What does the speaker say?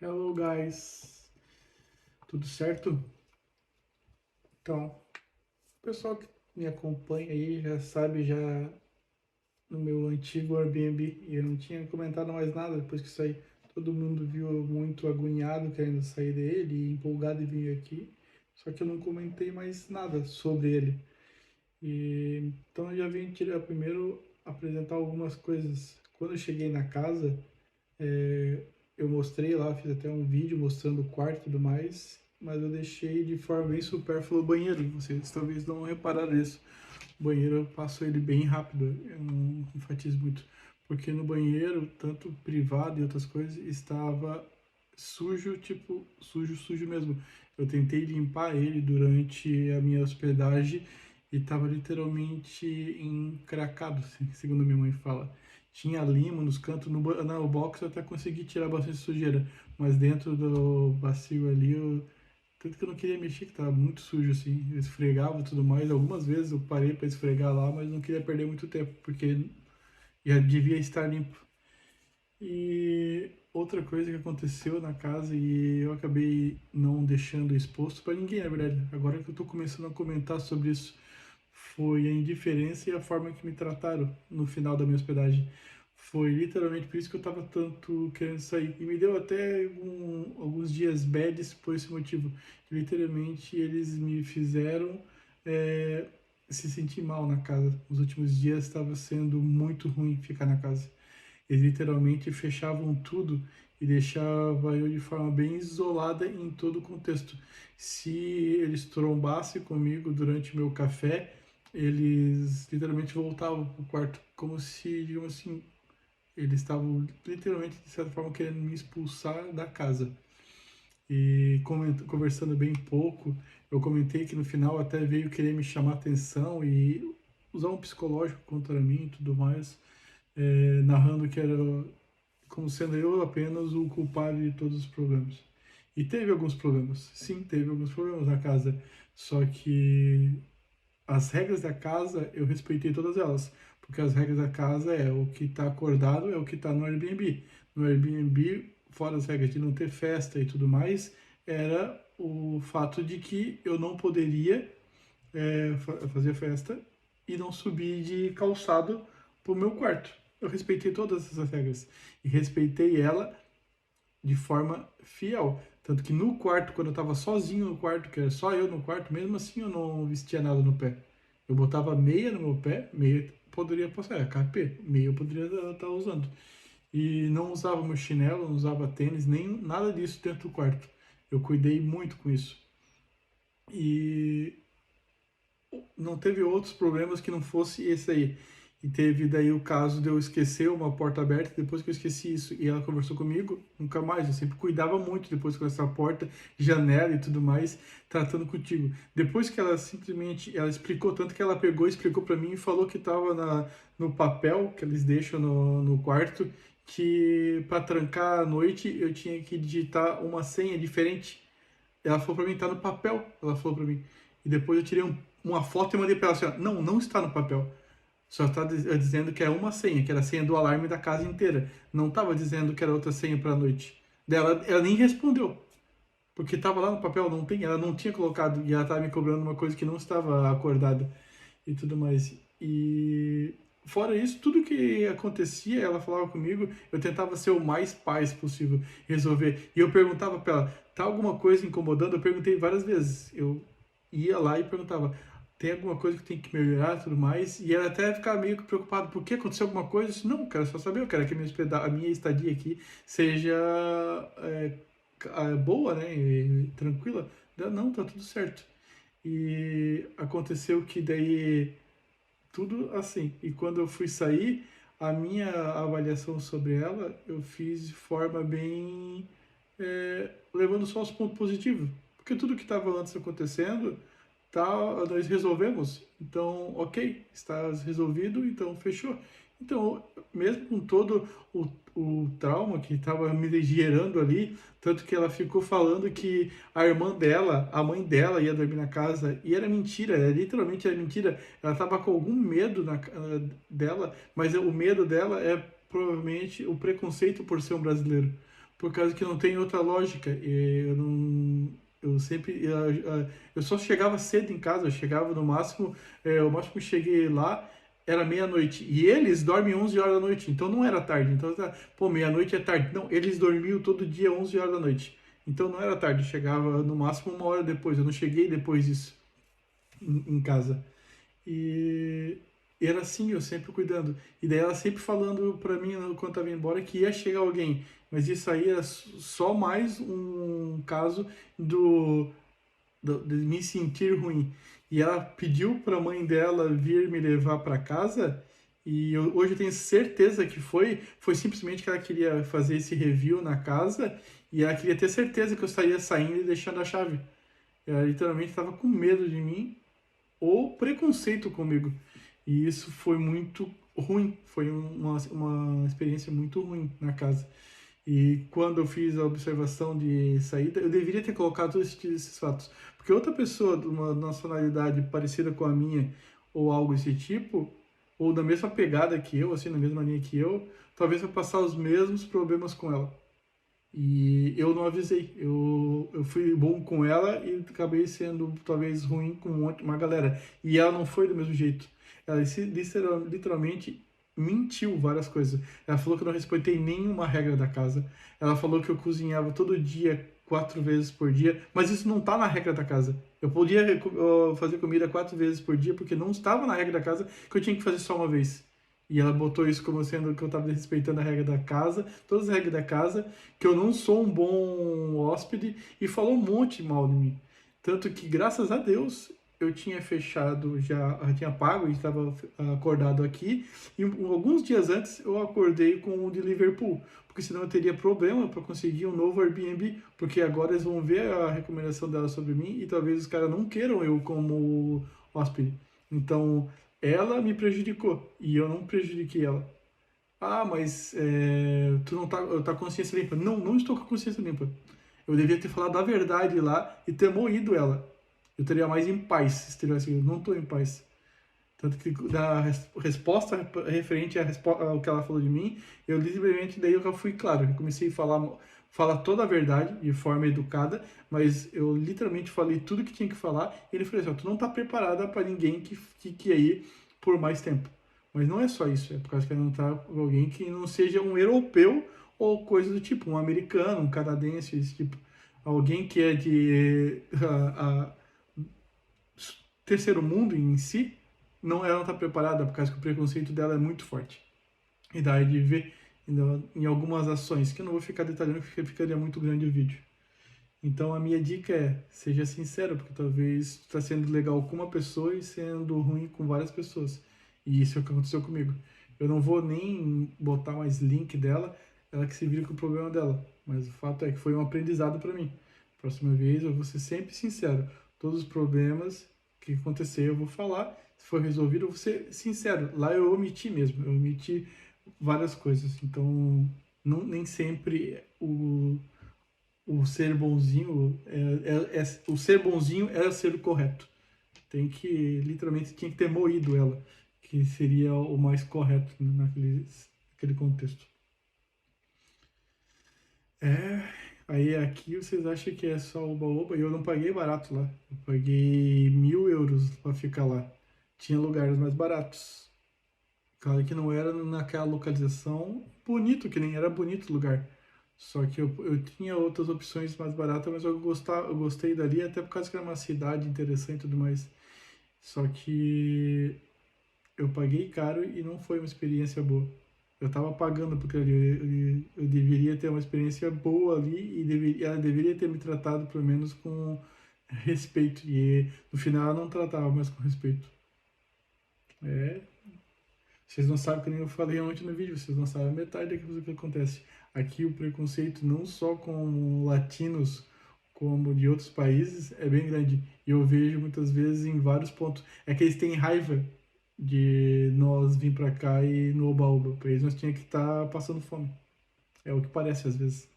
Hello guys, tudo certo? Então, o pessoal que me acompanha aí já sabe já no meu antigo Airbnb, eu não tinha comentado mais nada depois que saí. Todo mundo viu eu muito agoniado querendo sair dele e empolgado em vir aqui. Só que eu não comentei mais nada sobre ele. Então eu já vim tirar primeiro apresentar algumas coisas. Quando eu cheguei na casa, eu mostrei lá, fiz até um vídeo mostrando o quarto e tudo mais, mas eu deixei de forma bem supérflua o banheiro. Vocês talvez não repararam isso. O banheiro eu passo ele bem rápido, eu não enfatizo muito. Porque no banheiro, tanto privado e outras coisas, estava sujo, tipo, sujo, sujo mesmo. Eu tentei limpar ele durante a minha hospedagem e estava literalmente encracado, segundo minha mãe fala. Tinha limo nos cantos, no box eu até consegui tirar bastante sujeira, mas dentro do bacio ali, tanto que eu não queria mexer, que tava muito sujo assim, eu esfregava e tudo mais. Algumas vezes eu parei para esfregar lá, mas não queria perder muito tempo, porque já devia estar limpo. E outra coisa que aconteceu na casa e eu acabei não deixando exposto para ninguém, na verdade. Agora que eu estou começando a comentar sobre isso, foi a indiferença e a forma que me trataram no final da minha hospedagem. Foi literalmente por isso que eu estava tanto querendo sair. E me deu até alguns dias bads por esse motivo. Literalmente eles me fizeram é, se sentir mal na casa. Os últimos dias estava sendo muito ruim ficar na casa. Eles literalmente fechavam tudo e deixava eu de forma bem isolada em todo o contexto. Se eles trombassem comigo durante meu café, eles literalmente voltavam pro quarto, como se, digamos assim, eles estavam literalmente, de certa forma, querendo me expulsar da casa. E conversando bem pouco, eu comentei que no final até veio querer me chamar atenção e usar um psicológico contra mim e tudo mais, narrando que era como sendo eu apenas o culpado de todos os problemas. E teve alguns problemas, sim, teve alguns problemas na casa, só que as regras da casa eu respeitei todas elas, porque as regras da casa é o que está acordado, é o que está no Airbnb. No Airbnb, fora as regras de não ter festa e tudo mais, era o fato de que eu não poderia fazer festa e não subir de calçado pro meu quarto. Eu respeitei todas essas regras e respeitei ela de forma fiel. Tanto que no quarto, quando eu estava sozinho no quarto, que era só eu no quarto, mesmo assim eu não vestia nada no pé. Eu botava meia no meu pé, meia poderia passar, é KP, meia eu poderia estar usando. E não usava meu chinelo, não usava tênis, nem nada disso dentro do quarto. Eu cuidei muito com isso. E não teve outros problemas que não fosse esse aí. E teve daí o caso de eu esquecer uma porta aberta, depois que eu esqueci isso e ela conversou comigo, nunca mais. Eu sempre cuidava muito depois com essa porta, janela e tudo mais, tratando contigo. Depois que ela simplesmente, ela explicou, tanto que ela pegou, explicou para mim e falou que estava no papel que eles deixam no quarto, que para trancar à noite eu tinha que digitar uma senha diferente. Ela falou pra mim, tá no papel. Ela falou pra mim. E depois eu tirei uma foto e mandei pra ela assim, ó, não, não está no papel. Só está dizendo que é uma senha, que era a senha do alarme da casa inteira. Não estava dizendo que era outra senha pra noite. Dela, ela nem respondeu. Porque estava lá no papel, não tem, ela não tinha colocado e ela estava me cobrando uma coisa que não estava acordada e tudo mais. E fora isso, tudo que acontecia, ela falava comigo, eu tentava ser o mais paz possível, resolver. E eu perguntava para ela, tá alguma coisa incomodando? Eu perguntei várias vezes. Eu ia lá e perguntava, tem alguma coisa que tem que melhorar e tudo mais? E ela até ficava meio que preocupada, por que aconteceu alguma coisa? Eu disse, não, quero só saber, eu quero que a minha estadia aqui seja boa, né? E tranquila. Não, tá tudo certo. E aconteceu que daí tudo assim. E quando eu fui sair, a minha avaliação sobre ela eu fiz de forma bem levando só os pontos positivos. Porque tudo que estava antes acontecendo, tá, nós resolvemos. Então, ok, está resolvido, então fechou. Então, mesmo com todo o trauma que estava me gerando ali, tanto que ela ficou falando que a irmã dela, a mãe dela ia dormir na casa, e era mentira, literalmente era mentira. Ela estava com algum medo dela, mas o medo dela é provavelmente o preconceito por ser um brasileiro. por causa que não tem outra lógica. Eu não. Eu sempre. Eu só chegava cedo em casa, eu chegava no máximo. O máximo que eu cheguei lá era meia-noite. E eles dormem 11 horas da noite, então não era tarde. Então, pô, meia-noite é tarde. Não, eles dormiam todo dia 11 horas da noite. Então não era tarde, eu chegava no máximo uma hora depois. Eu não cheguei depois disso em casa. E era assim, eu sempre cuidando. E daí ela sempre falando pra mim, quando tava indo embora, que ia chegar alguém. Mas isso aí era só mais um caso de me sentir ruim. E ela pediu pra mãe dela vir me levar pra casa. E hoje eu tenho certeza que foi simplesmente que ela queria fazer esse review na casa e ela queria ter certeza que eu estaria saindo e deixando a chave. Ela literalmente estava com medo de mim ou preconceito comigo. E isso foi muito ruim, foi uma experiência muito ruim na casa. E quando eu fiz a observação de saída, eu deveria ter colocado todos esses fatos. Porque outra pessoa de uma nacionalidade parecida com a minha, ou algo desse tipo, ou da mesma pegada que eu, assim, na mesma linha que eu, talvez vai passar os mesmos problemas com ela. E eu não avisei. Eu fui bom com ela e acabei sendo talvez ruim com uma galera. E ela não foi do mesmo jeito. Ela literalmente mentiu várias coisas. Ela falou que eu não respeitei nenhuma regra da casa. Ela falou que eu cozinhava todo dia, 4 vezes por dia. Mas isso não tá na regra da casa. Eu podia fazer comida 4 vezes por dia porque não estava na regra da casa que eu tinha que fazer só uma vez. E ela botou isso como sendo que eu estava desrespeitando a regra da casa, todas as regras da casa, que eu não sou um bom hóspede e falou um monte mal de mim. Tanto que, graças a Deus, eu tinha fechado, já tinha pago e estava acordado aqui. E alguns dias antes eu acordei com o de Liverpool, porque senão eu teria problema para conseguir um novo Airbnb, porque agora eles vão ver a recomendação dela sobre mim e talvez os caras não queiram eu como hóspede. Então, ela me prejudicou e eu não prejudiquei ela. Ah, mas tu não tá com a consciência limpa. Não, não estou com a consciência limpa. Eu devia ter falado a verdade lá e ter moído ela. Eu teria mais em paz se tivesse. Eu não estou em paz. Tanto que da resposta referente ao que ela falou de mim, eu literalmente daí eu já fui claro. Eu comecei a falar toda a verdade de forma educada, mas eu literalmente falei tudo que tinha que falar. E ele falou assim: ó, tu não tá preparada para ninguém que ia ir por mais tempo. Mas não é só isso, é por causa que ela não tá com alguém que não seja um europeu ou coisa do tipo, um americano, um canadense, esse tipo. Alguém que é de terceiro mundo em si, não ela não está preparada, por causa que o preconceito dela é muito forte. E daí de ver em algumas ações, que eu não vou ficar detalhando porque ficaria muito grande o vídeo. Então a minha dica é, seja sincero, porque talvez tu está sendo legal com uma pessoa e sendo ruim com várias pessoas. E isso é o que aconteceu comigo. Eu não vou nem botar mais link dela, ela que se vira com o problema dela. Mas o fato é que foi um aprendizado para mim. Próxima vez eu vou ser sempre sincero. Todos os problemas que acontecer eu vou falar. Se for resolvido, eu vou ser sincero. Lá eu omiti mesmo, eu omiti várias coisas. Então, nem sempre o ser bonzinho o ser bonzinho é ser o correto. Tem que, literalmente, tinha que ter moído ela, que seria o mais correto naquele contexto. Aí aqui vocês acham que é só oba-oba, e eu não paguei barato lá. Eu paguei 1.000 euros para ficar lá. Tinha lugares mais baratos. Claro que não era naquela localização bonito, que nem era bonito o lugar. Só que eu tinha outras opções mais baratas, mas eu gostei dali, até por causa que era uma cidade interessante e tudo mais. Só que eu paguei caro e não foi uma experiência boa. Eu estava pagando porque eu deveria ter uma experiência boa ali e ela deveria ter me tratado pelo menos com respeito. E no final ela não tratava mais com respeito. Vocês não sabem, que nem eu falei ontem no vídeo, vocês não sabem metade daquilo que acontece. Aqui o preconceito, não só com latinos, como de outros países, é bem grande. E eu vejo muitas vezes em vários pontos. É que eles têm raiva de nós vir pra cá e no Oba-Oba. Pra eles nós tinha que estar passando fome. É o que parece às vezes.